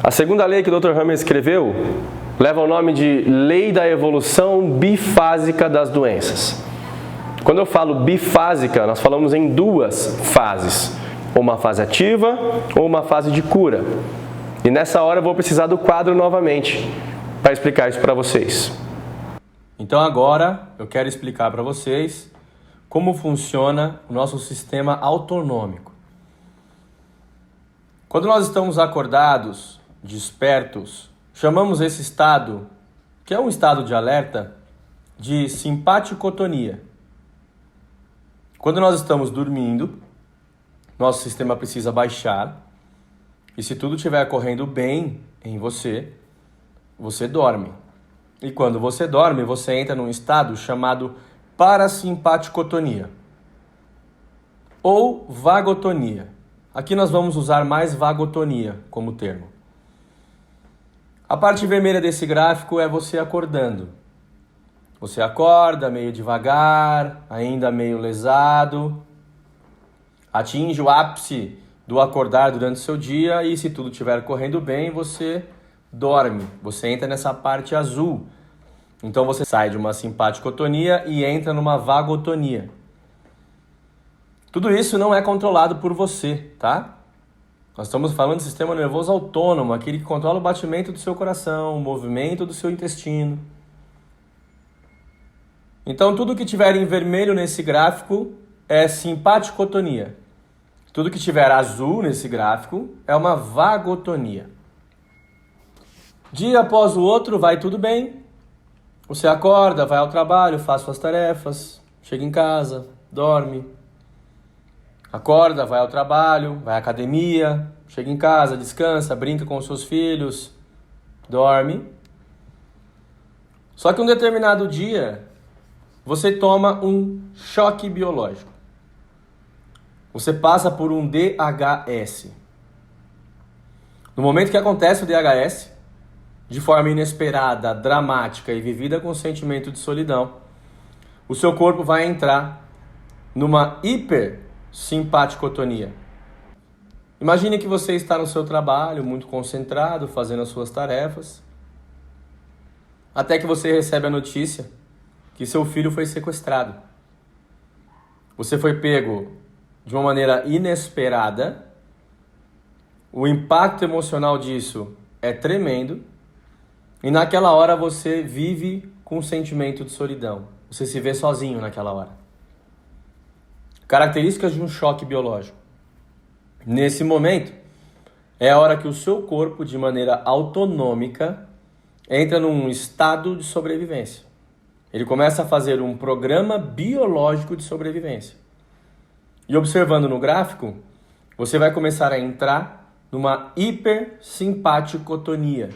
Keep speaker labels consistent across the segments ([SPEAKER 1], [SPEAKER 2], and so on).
[SPEAKER 1] A segunda lei que o Dr. Hammer escreveu leva o nome de Lei da Evolução Bifásica das Doenças. Quando eu falo bifásica, nós falamos em duas fases, ou uma fase ativa ou uma fase de cura. E nessa hora eu vou precisar do quadro novamente para explicar isso para vocês.
[SPEAKER 2] Então agora eu quero explicar para vocês como funciona o nosso sistema autonômico. Quando nós estamos acordados, despertos, chamamos esse estado, que é um estado de alerta, de simpaticotonia. Quando nós estamos dormindo, nosso sistema precisa baixar, e se tudo estiver correndo bem em você, você dorme. E quando você dorme, você entra num estado chamado parasimpaticotonia ou vagotonia. Aqui nós vamos usar mais vagotonia como termo. A parte vermelha desse gráfico é você acordando. Você acorda meio devagar, ainda meio lesado, atinge o ápice do acordar durante o seu dia e se tudo estiver correndo bem, você dorme. Você entra nessa parte azul. Então você sai de uma simpaticotonia e entra numa vagotonia. Tudo isso não é controlado por você, tá? Nós estamos falando de sistema nervoso autônomo, aquele que controla o batimento do seu coração, o movimento do seu intestino. Então tudo que tiver em vermelho nesse gráfico é simpaticotonia. Tudo que tiver azul nesse gráfico é uma vagotonia. Dia após o outro vai tudo bem. Você acorda, vai ao trabalho, faz suas tarefas, chega em casa, dorme. Acorda, vai ao trabalho, vai à academia, chega em casa, descansa, brinca com os seus filhos, dorme. Só que um determinado dia, você toma um choque biológico. Você passa por um DHS. No momento que acontece o DHS, de forma inesperada, dramática e vivida com sentimento de solidão, o seu corpo vai entrar numa hipersimpaticotonia. Imagine que você está no seu trabalho, muito concentrado, fazendo as suas tarefas, até que você recebe a notícia que seu filho foi sequestrado. Você foi pego de uma maneira inesperada, o impacto emocional disso é tremendo, e naquela hora você vive com um sentimento de solidão. Você se vê sozinho naquela hora. Características de um choque biológico. Nesse momento, é a hora que o seu corpo, de maneira autonômica, entra num estado de sobrevivência. Ele começa a fazer um programa biológico de sobrevivência. E observando no gráfico, você vai começar a entrar numa hipersimpaticotonia.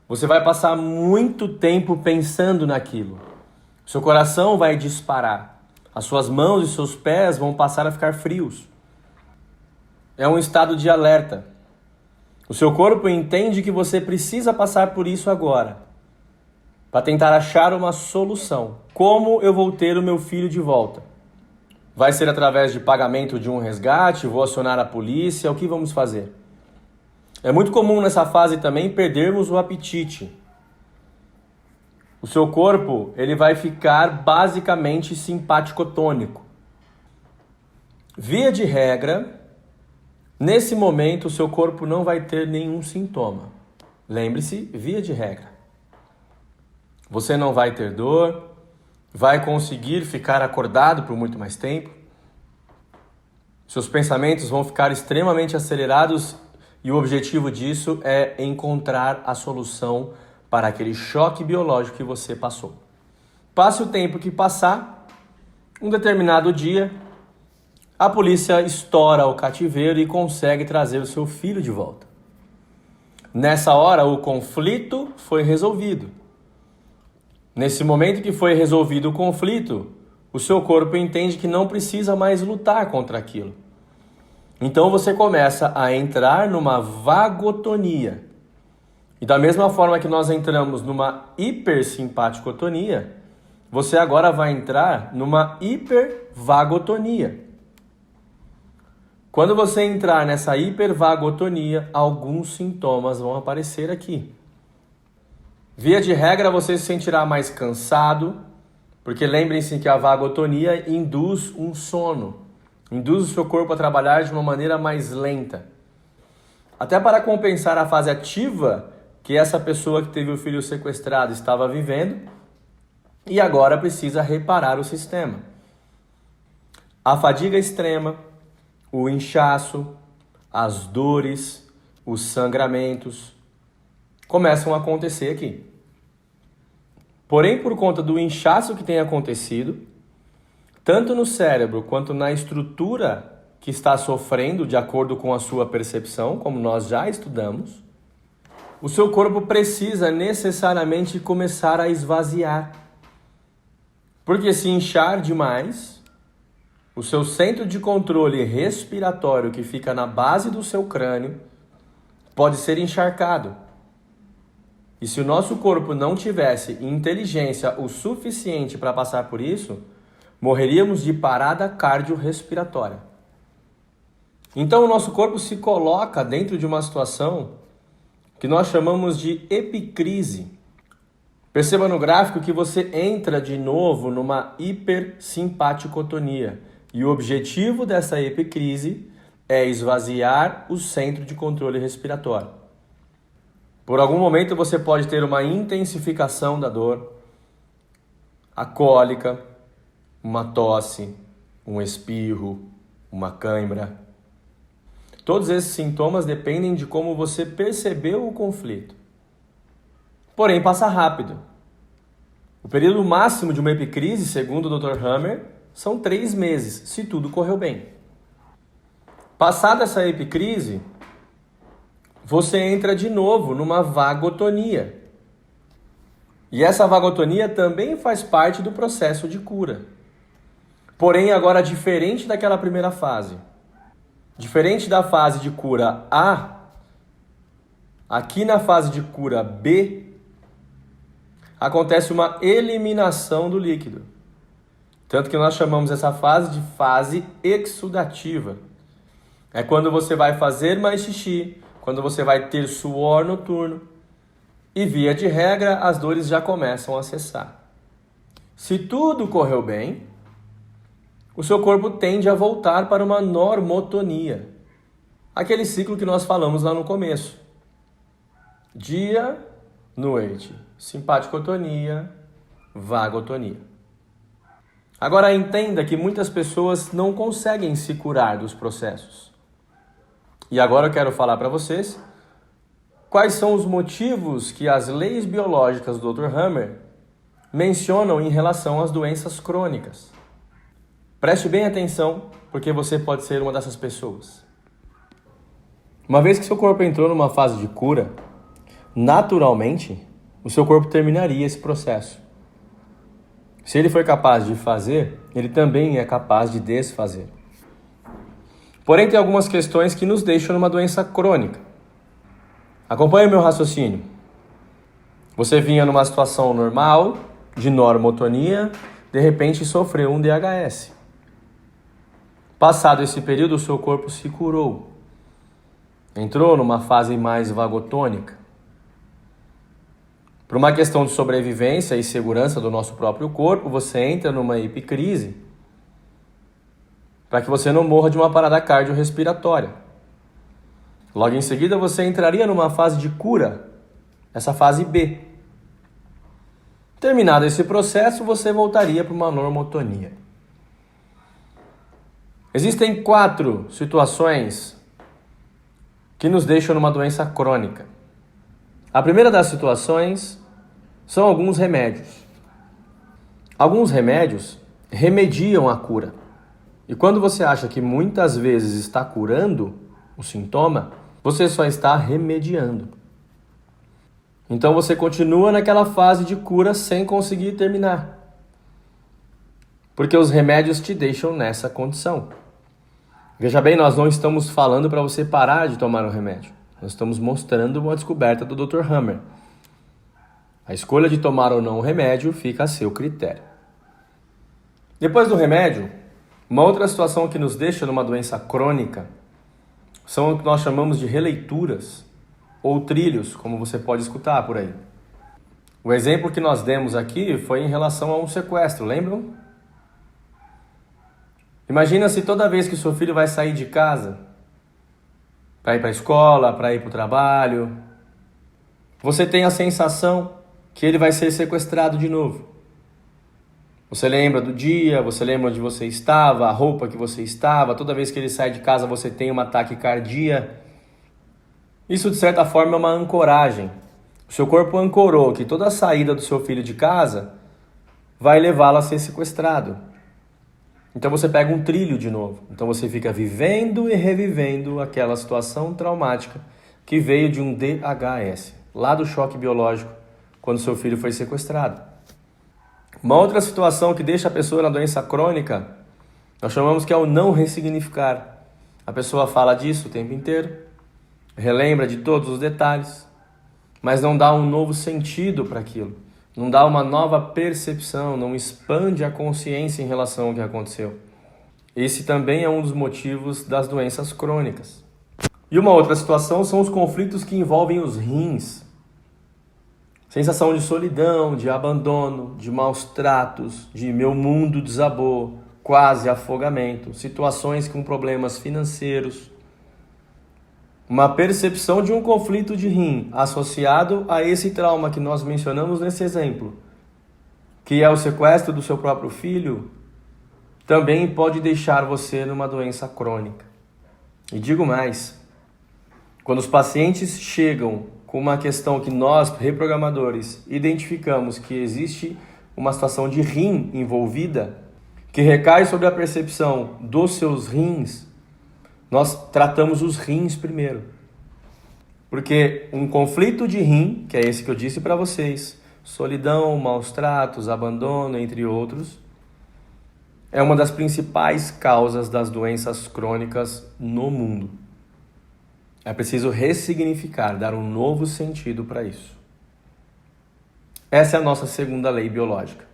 [SPEAKER 2] Você vai passar muito tempo pensando naquilo. Seu coração vai disparar. As suas mãos e seus pés vão passar a ficar frios. É um estado de alerta. O seu corpo entende que você precisa passar por isso agora, para tentar achar uma solução. Como eu vou ter o meu filho de volta? Vai ser através de pagamento de um resgate? Vou acionar a polícia? O que vamos fazer? É muito comum nessa fase também perdermos o apetite. O seu corpo ele vai ficar basicamente simpaticotônico. Via de regra, nesse momento o seu corpo não vai ter nenhum sintoma. Lembre-se, via de regra. Você não vai ter dor, vai conseguir ficar acordado por muito mais tempo. Seus pensamentos vão ficar extremamente acelerados e o objetivo disso é encontrar a solução para aquele choque biológico que você passou. Passe o tempo que passar, um determinado dia, a polícia estoura o cativeiro e consegue trazer o seu filho de volta. Nessa hora, o conflito foi resolvido. Nesse momento que foi resolvido o conflito, o seu corpo entende que não precisa mais lutar contra aquilo. Então você começa a entrar numa vagotonia. E da mesma forma que nós entramos numa hipersimpaticotonia, você agora vai entrar numa hipervagotonia. Quando você entrar nessa hipervagotonia, alguns sintomas vão aparecer aqui. Via de regra, você se sentirá mais cansado, porque lembrem-se que a vagotonia induz um sono, induz o seu corpo a trabalhar de uma maneira mais lenta. Até para compensar a fase ativa que essa pessoa que teve o filho sequestrado estava vivendo e agora precisa reparar o sistema. A fadiga extrema, o inchaço, as dores, os sangramentos começam a acontecer aqui. Porém, por conta do inchaço que tem acontecido, tanto no cérebro quanto na estrutura que está sofrendo, de acordo com a sua percepção, como nós já estudamos, o seu corpo precisa necessariamente começar a esvaziar. Porque se inchar demais, o seu centro de controle respiratório, que fica na base do seu crânio, pode ser encharcado. E se o nosso corpo não tivesse inteligência o suficiente para passar por isso, morreríamos de parada cardiorrespiratória. Então o nosso corpo se coloca dentro de uma situação que nós chamamos de epicrise. Perceba no gráfico que você entra de novo numa hipersimpaticotonia. E o objetivo dessa epicrise é esvaziar o centro de controle respiratório. Por algum momento você pode ter uma intensificação da dor, a cólica, uma tosse, um espirro, uma cãibra. Todos esses sintomas dependem de como você percebeu o conflito. Porém, passa rápido. O período máximo de uma epicrise, segundo o Dr. Hammer, são 3 meses, se tudo correu bem. Passada essa epicrise, você entra de novo numa vagotonia. E essa vagotonia também faz parte do processo de cura. Porém, agora diferente daquela primeira fase. Diferente da fase de cura A, aqui na fase de cura B, acontece uma eliminação do líquido. Tanto que nós chamamos essa fase de fase exudativa. É quando você vai fazer mais xixi, quando você vai ter suor noturno. E via de regra, as dores já começam a cessar. Se tudo correu bem, o seu corpo tende a voltar para uma normotonia. Aquele ciclo que nós falamos lá no começo. Dia, noite, simpaticotonia, vagotonia. Agora entenda que muitas pessoas não conseguem se curar dos processos. E agora eu quero falar para vocês quais são os motivos que as leis biológicas do Dr. Hammer mencionam em relação às doenças crônicas. Preste bem atenção, porque você pode ser uma dessas pessoas. Uma vez que seu corpo entrou numa fase de cura, naturalmente, o seu corpo terminaria esse processo. Se ele foi capaz de fazer, ele também é capaz de desfazer. Porém, tem algumas questões que nos deixam numa doença crônica. Acompanhe o meu raciocínio. Você vinha numa situação normal, de normotonia, de repente sofreu um DHS. Passado esse período, o seu corpo se curou. Entrou numa fase mais vagotônica. Por uma questão de sobrevivência e segurança do nosso próprio corpo, você entra numa epicrise para que você não morra de uma parada cardiorrespiratória. Logo em seguida, você entraria numa fase de cura, essa fase B. Terminado esse processo, você voltaria para uma normotonia. Existem 4 situações que nos deixam numa doença crônica. A primeira das situações são alguns remédios. Alguns remédios remediam a cura. E quando você acha que muitas vezes está curando o sintoma, você só está remediando. Então você continua naquela fase de cura sem conseguir terminar. Porque os remédios te deixam nessa condição. Veja bem, nós não estamos falando para você parar de tomar o remédio. Nós estamos mostrando uma descoberta do Dr. Hammer. A escolha de tomar ou não o remédio fica a seu critério. Depois do remédio, uma outra situação que nos deixa numa doença crônica são o que nós chamamos de releituras ou trilhos, como você pode escutar por aí. O exemplo que nós demos aqui foi em relação a um sequestro, lembram? Imagina se toda vez que o seu filho vai sair de casa, para ir para a escola, para ir para o trabalho, você tem a sensação que ele vai ser sequestrado de novo. Você lembra do dia, você lembra onde você estava, a roupa que você estava, toda vez que ele sai de casa você tem uma taquicardia. Isso de certa forma é uma ancoragem. O seu corpo ancorou que toda a saída do seu filho de casa vai levá-lo a ser sequestrado. Então você pega um trilho de novo. Então você fica vivendo e revivendo aquela situação traumática que veio de um DHS, lá do choque biológico, quando seu filho foi sequestrado. Uma outra situação que deixa a pessoa na doença crônica, nós chamamos que é o não ressignificar. A pessoa fala disso o tempo inteiro, relembra de todos os detalhes, mas não dá um novo sentido para aquilo, não dá uma nova percepção, não expande a consciência em relação ao que aconteceu. Esse também é um dos motivos das doenças crônicas. E uma outra situação são os conflitos que envolvem os rins. Sensação de solidão, de abandono, de maus tratos, de meu mundo desabou, quase afogamento, situações com problemas financeiros. Uma percepção de um conflito de rim associado a esse trauma que nós mencionamos nesse exemplo, que é o sequestro do seu próprio filho, também pode deixar você numa doença crônica. E digo mais, quando os pacientes chegam com uma questão que nós, reprogramadores, identificamos que existe uma situação de rim envolvida, que recai sobre a percepção dos seus rins, nós tratamos os rins primeiro. Porque um conflito de rim, que é esse que eu disse para vocês, solidão, maus tratos, abandono, entre outros, é uma das principais causas das doenças crônicas no mundo. É preciso ressignificar, dar um novo sentido para isso. Essa é a nossa segunda lei biológica.